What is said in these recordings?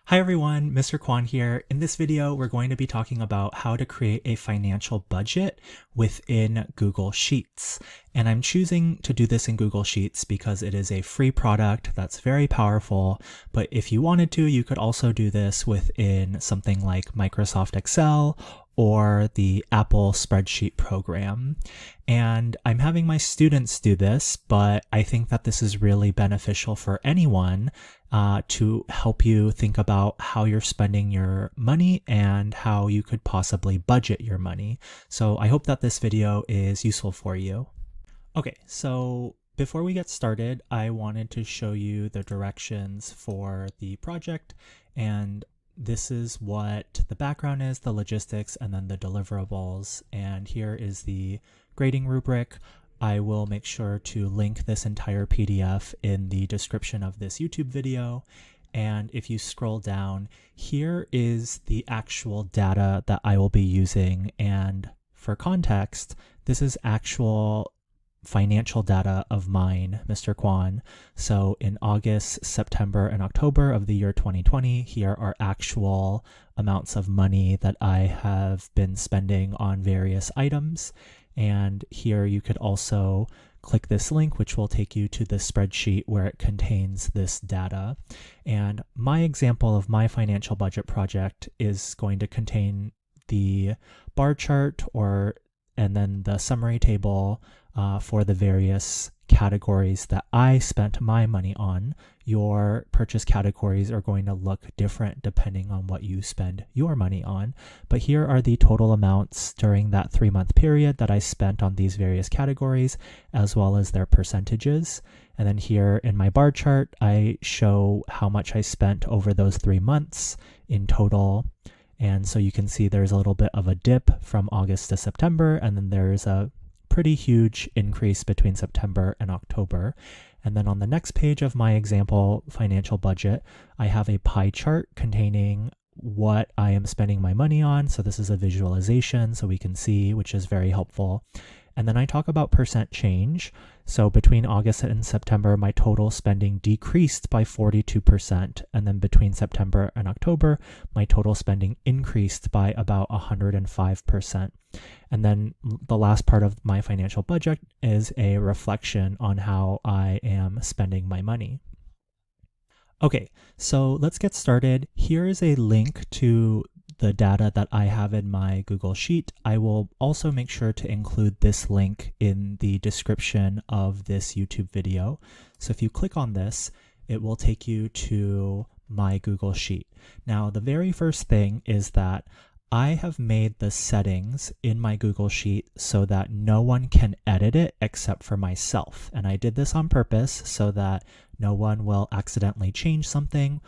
Hi everyone, Mr. Kwon here. In this video, we're going to be talking about how to create a financial budget within Google Sheets. And I'm choosing to do this in Google Sheets because it is a free product that's very powerful. But if you wanted to, you could also do this within something like Microsoft Excel or the Apple spreadsheet program. And I'm having my students do this, but I think that this is really beneficial for anyone to help you think about how you're spending your money and how you could possibly budget your money. So I hope that this video is useful for you. Okay, so before we get started, I wanted to show you the directions for the project, and this is what the background is, the logistics, and then the deliverables. And here is the grading rubric. I will make sure to link this entire PDF in the description of this YouTube video. And if you scroll down, here is the actual data that I will be using. And for context, this is actual financial data of mine, Mr. Kwon. So in August, September, and October of the year 2020, here are actual amounts of money that I have been spending on various items. And here you could also click this link, which will take you to the spreadsheet where it contains this data. And my example of my financial budget project is going to contain the bar chart and then the summary table for the various categories that I spent my money on. Your purchase categories are going to look different depending on what you spend your money on. But here are the total amounts during that 3-month period that I spent on these various categories, as well as their percentages. And then here in my bar chart, I show how much I spent over those 3 months in total. And so you can see there's a little bit of a dip from August to September, and then there's a pretty huge increase between September and October. And then on the next page of my example financial budget, I have a pie chart containing what I am spending my money on. So this is a visualization so we can see, which is very helpful. And then I talk about percent change. So between August and September, my total spending decreased by 42%. And then between September and October, my total spending increased by about 105%. And then the last part of my financial budget is a reflection on how I am spending my money. Okay, so let's get started. Here is a link to the data that I have in my Google Sheet. I will also make sure to include this link in the description of this YouTube video. So if you click on this, it will take you to my Google Sheet. Now, the very first thing is that I have made the settings in my Google Sheet so that no one can edit it except for myself. And I did this on purpose so that no one will accidentally change something.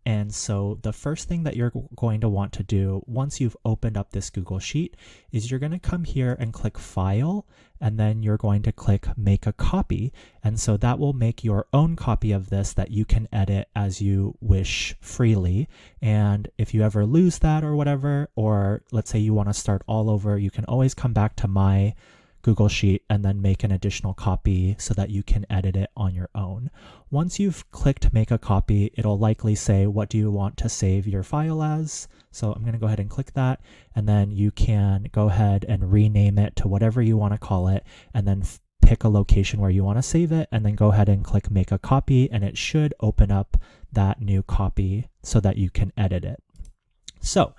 And so the first thing that you're going to want to do once you've opened up this Google Sheet is you're going to come here and click File, and then you're going to click Make a Copy. And so that will make your own copy of this that you can edit as you wish freely. And if you ever lose that or whatever, or let's say you want to start all over, you can always come back to my Google Sheet and then make an additional copy so that you can edit it on your own. Once you've clicked Make a Copy, it'll likely say, what do you want to save your file as? So I'm going to go ahead and click that, and then you can go ahead and rename it to whatever you want to call it, and then pick a location where you want to save it, and then go ahead and click Make a Copy, and it should open up that new copy so that you can edit it. So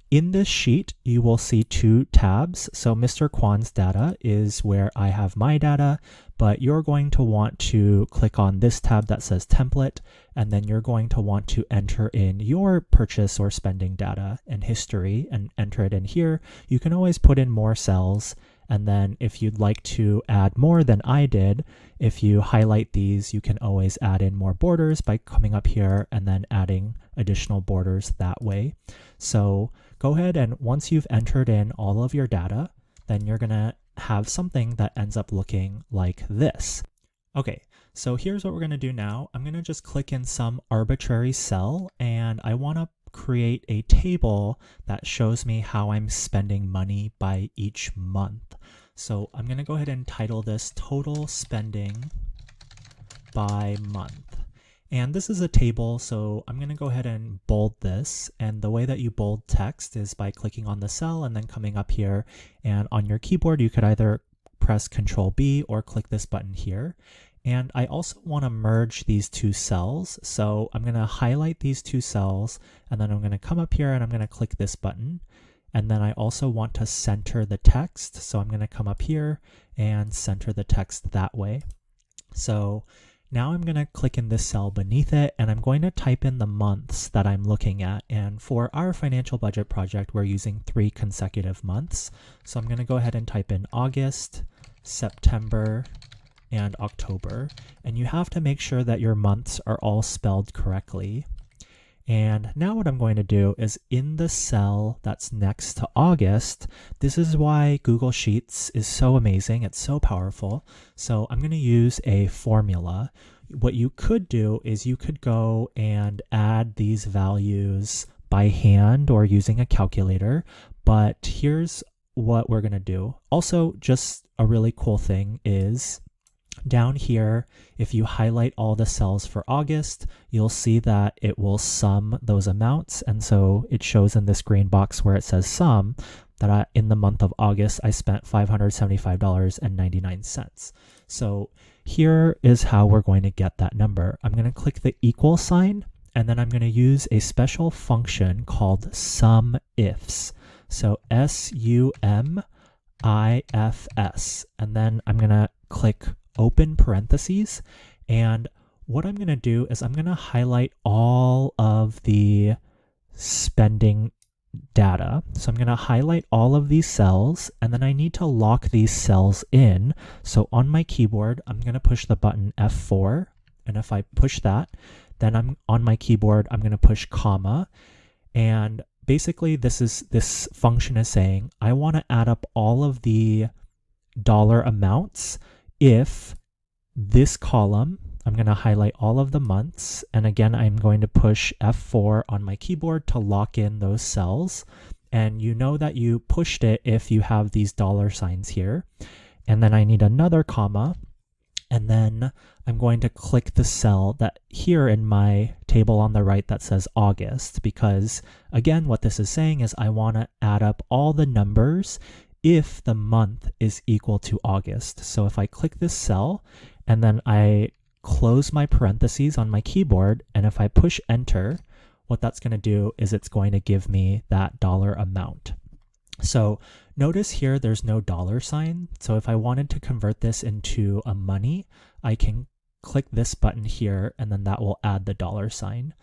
in this sheet, you will see 2 tabs. So Mr. Kwon's data is where I have my data, but you're going to want to click on this tab that says template, and then you're going to want to enter in your purchase or spending data and history and enter it in here. You can always put in more cells. And then if you'd like to add more than I did, if you highlight these, you can always add in more borders by coming up here and then adding additional borders that way. So go ahead, and once you've entered in all of your data, then you're going to have something that ends up looking like this. Okay, so here's what we're going to do now. I'm going to just click in some arbitrary cell, and I want to create a table that shows me how I'm spending money by each month. So I'm going to go ahead and title this Total Spending by Month. And this is a table, so I'm going to go ahead and bold this. And the way that you bold text is by clicking on the cell and then coming up here. And on your keyboard, you could either press Control B or click this button here. And I also want to merge these two cells. So I'm going to highlight these two cells, and then I'm going to come up here and I'm going to click this button. And then I also want to center the text. So I'm going to come up here and center the text that way. So now I'm going to click in this cell beneath it, and I'm going to type in the months that I'm looking at. And for our financial budget project, we're using 3 consecutive months. So I'm going to go ahead and type in August, September, and October. And you have to make sure that your months are all spelled correctly. And now what I'm going to do is in the cell that's next to August, this is why Google Sheets is so amazing. It's so powerful. So I'm going to use a formula. What you could do is you could go and add these values by hand or using a calculator. But here's what we're going to do. Also, just a really cool thing is down here, if you highlight all the cells for August, you'll see that it will sum those amounts. And so it shows in this green box where it says sum that in the month of August, I spent $575.99. So here is how we're going to get that number. I'm going to click the equal sign, and then I'm going to use a special function called SUMIFS. So SUMIFS. And then I'm going to click open parentheses, and what I'm going to do is I'm going to highlight all of the spending data. So I'm going to highlight all of these cells, and then I need to lock these cells in. So on my keyboard, I'm going to push the button F4, and if I push that, then I'm on my keyboard, I'm going to push comma, and basically this function is saying I want to add up all of the dollar amounts if this column, I'm going to highlight all of the months, and again, I'm going to push F4 on my keyboard to lock in those cells. And you know that you pushed it if you have these dollar signs here. And then I need another comma, and then I'm going to click the cell that here in my table on the right that says August, because again, what this is saying is I want to add up all the numbers if the month is equal to August. So if I click this cell and then I close my parentheses on my keyboard, and if I push enter, what that's going to do is it's going to give me that dollar amount. So notice here there's no dollar sign. So if I wanted to convert this into a money, I can click this button here, and then that will add the dollar sign.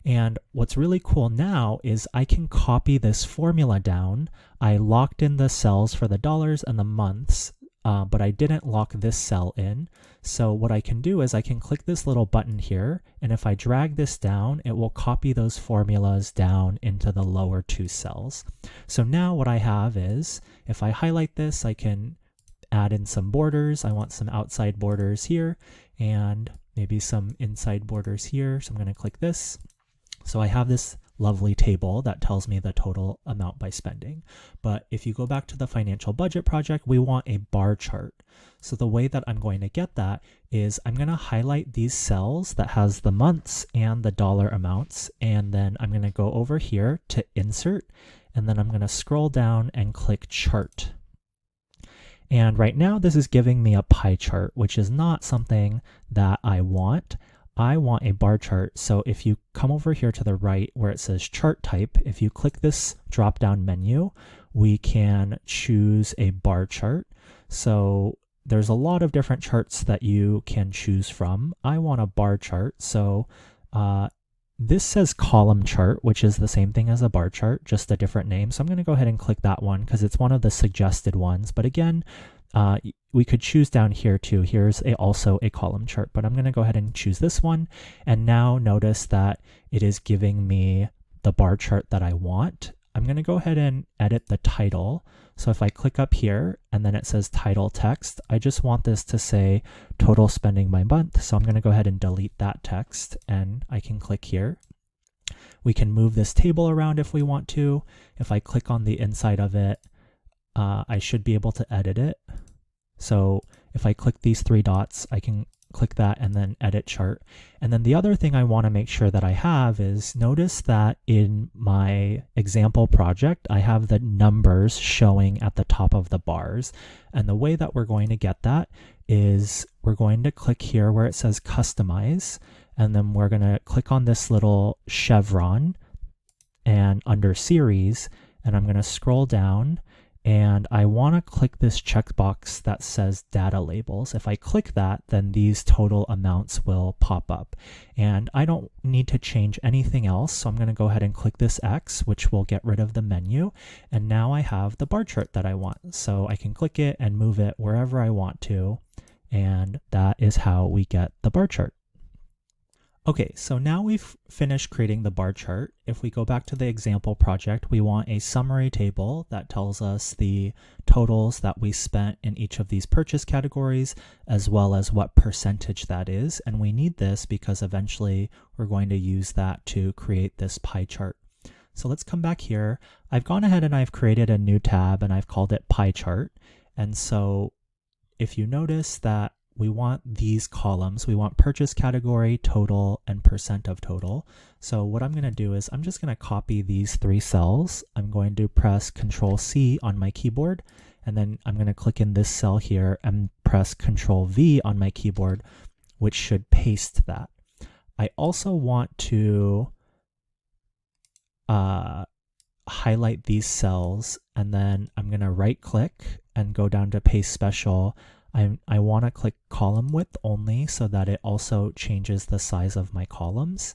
And what's really cool now is I can copy this formula down. I locked in the cells for the dollars and the months, but I didn't lock this cell in. So what I can do is I can click this little button here, and if I drag this down, it will copy those formulas down into the lower 2 cells. So now what I have is, if I highlight this, I can add in some borders. I want some outside borders here, and maybe some inside borders here. So I'm going to click this. So I have this lovely table that tells me the total amount by spending. But if you go back to the financial budget project, we want a bar chart. So the way that I'm going to get that is I'm going to highlight these cells that has the months and the dollar amounts. And then I'm going to go over here to insert, and then I'm going to scroll down and click chart. And right now this is giving me a pie chart, which is not something that I want. I want a bar chart. So if you come over here to the right where it says chart type, if you click this drop down menu, we can choose a bar chart. So there's a lot of different charts that you can choose from. I want a bar chart. So this says column chart, which is the same thing as a bar chart, just a different name. So I'm going to go ahead and click that one because it's one of the suggested ones. But again, we could choose down here too. Here's also a column chart, but I'm going to go ahead and choose this one. And now notice that it is giving me the bar chart that I want. I'm going to go ahead and edit the title. So if I click up here and then it says title text, I just want this to say total spending by month. So I'm going to go ahead and delete that text, and I can click here. We can move this table around if we want to. If I click on the inside of it, I should be able to edit it. So if I click these 3 dots, I can click that and then edit chart. And then the other thing I want to make sure that I have is, notice that in my example project, I have the numbers showing at the top of the bars. And the way that we're going to get that is we're going to click here where it says customize, and then we're going to click on this little chevron and under series, and I'm going to scroll down, and I want to click this checkbox that says data labels. If I click that, then these total amounts will pop up. And I don't need to change anything else, so I'm going to go ahead and click this X, which will get rid of the menu. And now I have the bar chart that I want. So I can click it and move it wherever I want to. And that is how we get the bar chart. Okay, so now we've finished creating the bar chart. If we go back to the example project, we want a summary table that tells us the totals that we spent in each of these purchase categories, as well as what percentage that is. And we need this because eventually we're going to use that to create this pie chart. So let's come back here. I've gone ahead and I've created a new tab and I've called it pie chart. And so if you notice that we want these columns, we want purchase category, total, and percent of total. So what I'm going to do is I'm just going to copy these 3 cells. I'm going to press Control C on my keyboard, and then I'm going to click in this cell here and press Control V on my keyboard, which should paste that. I also want to highlight these cells, and then I'm going to right click and go down to Paste Special. I want to click column width only so that it also changes the size of my columns.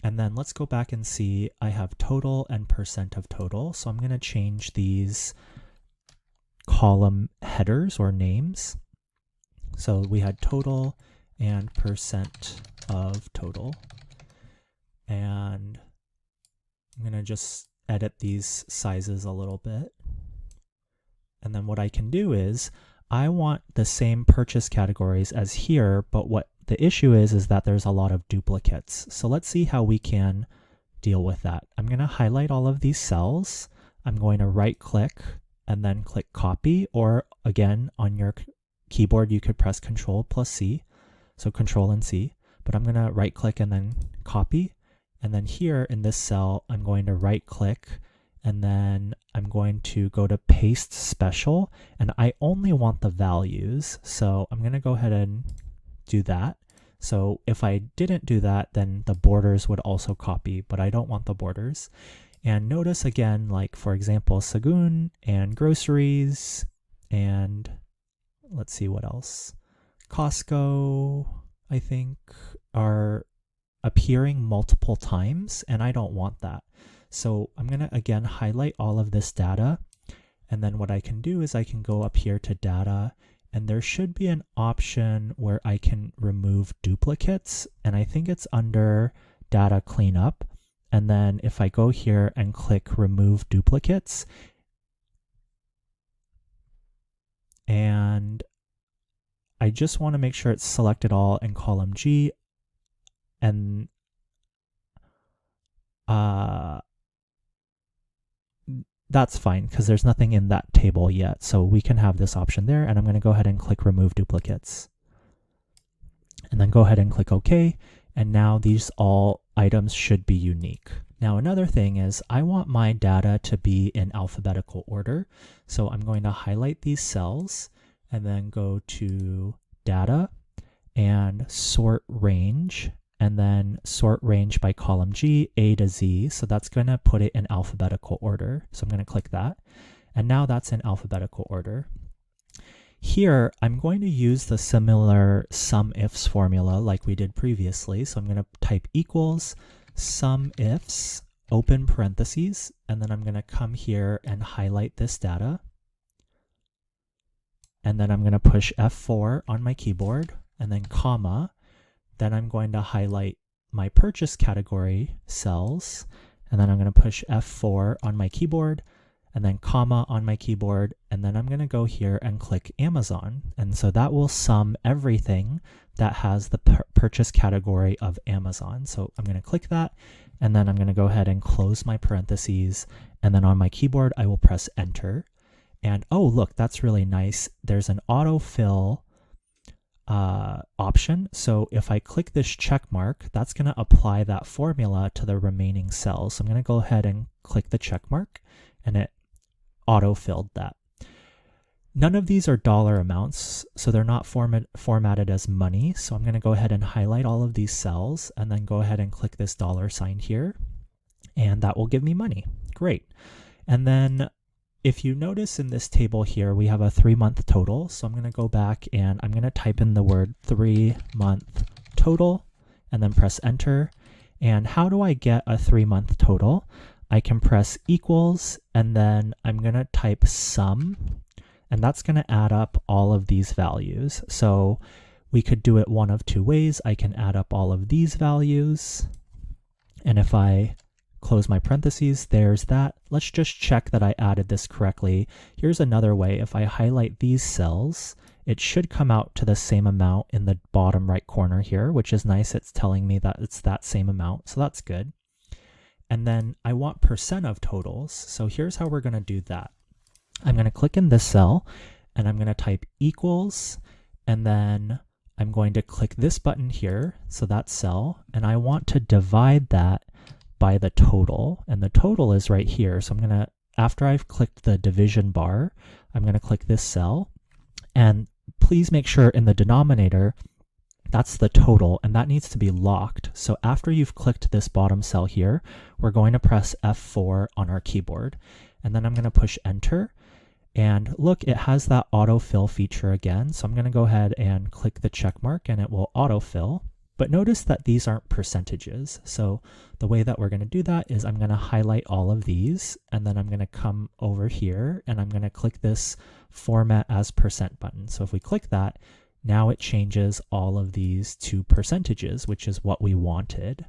And then let's go back and see I have total and percent of total. So I'm going to change these column headers or names. So we had total and percent of total. And I'm going to just edit these sizes a little bit. And then what I can do is I want the same purchase categories as here, but what the issue is that there's a lot of duplicates. So let's see how we can deal with that. I'm going to highlight all of these cells. I'm going to right click and then click copy, or again, on your keyboard, you could press Control plus C. So Control and C, but I'm going to right click and then copy. And then here in this cell, I'm going to right click and then I'm going to go to Paste Special, and I only want the values. So I'm going to go ahead and do that. So if I didn't do that, then the borders would also copy, but I don't want the borders. And notice again, like for example, Sagun and groceries, and let's see what else. Costco, I think, are appearing multiple times, and I don't want that. So I'm going to again highlight all of this data, and then what I can do is I can go up here to data, and there should be an option where I can remove duplicates, and I think it's under data cleanup. And then if I go here and click remove duplicates, and I just want to make sure it's selected all in column G, and that's fine because there's nothing in that table yet. So we can have this option there, and I'm going to go ahead and click remove duplicates. And then go ahead and click OK. And now these all items should be unique. Now another thing is I want my data to be in alphabetical order. So I'm going to highlight these cells and then go to data and sort range, and then sort range by column G, A to Z. So that's going to put it in alphabetical order. So I'm going to click that. And now that's in alphabetical order. Here, I'm going to use the similar SUMIFS formula like we did previously. So I'm going to type equals SUMIFS, open parentheses, and then I'm going to come here and highlight this data. And then I'm going to push F4 on my keyboard, and then comma. Then I'm going to highlight my purchase category cells, and then I'm going to push F4 on my keyboard, and then comma on my keyboard, and then I'm going to go here and click Amazon. And so that will sum everything that has the purchase category of Amazon. So I'm going to click that, and then I'm going to go ahead and close my parentheses, and then on my keyboard I will press Enter. And oh look, that's really nice. There's an autofill option. So if I click this check mark, that's going to apply that formula to the remaining cells. So I'm going to go ahead and click the check mark, and it auto-filled that. None of these are dollar amounts, so they're not formatted as money. So I'm going to go ahead and highlight all of these cells and then go ahead and click this dollar sign here, and that will give me money. Great. And then if you notice in this table here, we have a 3-month total. So I'm going to go back and I'm going to type in the word 3-month total and then press enter. And how do I get a 3-month total? I can press equals and then I'm going to type sum, and that's going to add up all of these values. So we could do it one of two ways. I can add up all of these values, and if I close my parentheses, there's that. Let's just check that I added this correctly. Here's another way. If I highlight these cells, it should come out to the same amount in the bottom right corner here, which is nice. It's telling me that it's that same amount, so that's good. And then I want percent of totals. So here's how we're going to do that. I'm going to click in this cell and I'm going to type equals, and then I'm going to click this button here, so that cell, and I want to divide that by the total, and the total is right here. So I'm going to, after I've clicked the division bar, I'm going to click this cell, and please make sure in the denominator that's the total, and that needs to be locked. So after you've clicked this bottom cell here, we're going to press F4 on our keyboard, and then I'm going to push enter. And look, it has that autofill feature again. So I'm going to go ahead and click the check mark and it will autofill. But notice that these aren't percentages. So the way that we're going to do that is I'm going to highlight all of these, and then I'm going to come over here and I'm going to click this format as percent button. So if we click that, now it changes all of these to percentages, which is what we wanted.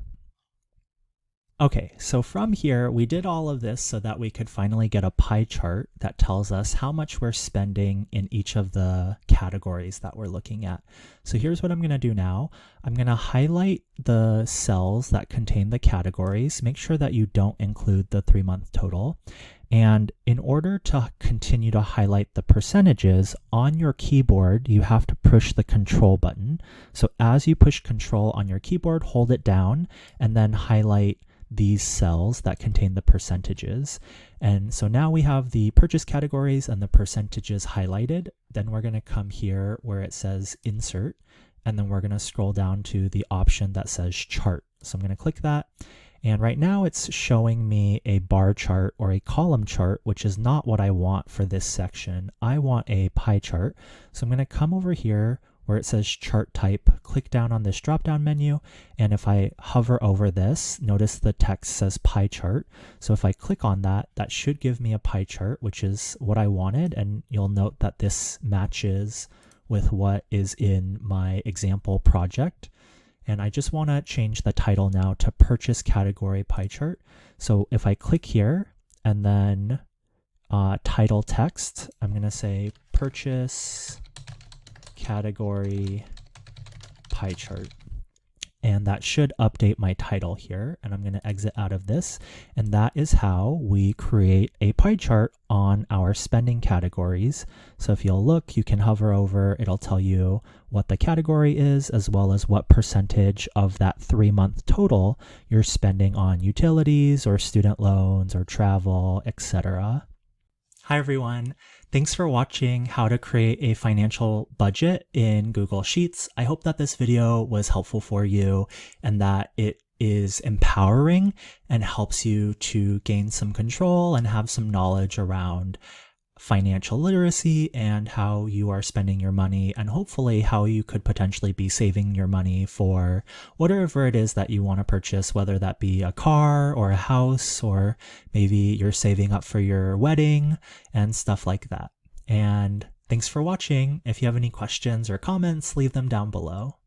Okay, so from here, we did all of this so that we could finally get a pie chart that tells us how much we're spending in each of the categories that we're looking at. So here's what I'm going to do now. I'm going to highlight the cells that contain the categories. Make sure that you don't include the 3-month total. And in order to continue to highlight the percentages on your keyboard, you have to push the control button. So as you push control on your keyboard, hold it down and then highlight these cells that contain the percentages. And so now we have the purchase categories and the percentages highlighted. Then we're going to come here where it says insert, and then we're going to scroll down to the option that says chart. So I'm going to click that. And right now it's showing me a bar chart or a column chart, which is not what I want for this section. I want a pie chart. So I'm going to come over here where it says chart type, click down on this drop down menu, and if I hover over this, notice the text says pie chart. So if I click on that, that should give me a pie chart, which is what I wanted, and you'll note that this matches with what is in my example project. And I just want to change the title now to purchase category pie chart. So if I click here and then title text, I'm going to say purchase category pie chart, and that should update my title here, and I'm going to exit out of this. And that is how we create a pie chart on our spending categories. So if you'll look, you can hover over, it'll tell you what the category is, as well as what percentage of that 3-month total you're spending on utilities or student loans or travel, etc. Hi everyone. Thanks for watching how to create a financial budget in Google Sheets. I hope that this video was helpful for you and that it is empowering and helps you to gain some control and have some knowledge around financial literacy and how you are spending your money, and hopefully how you could potentially be saving your money for whatever it is that you want to purchase, whether that be a car or a house, or maybe you're saving up for your wedding and stuff like that. And thanks for watching. If you have any questions or comments, leave them down below.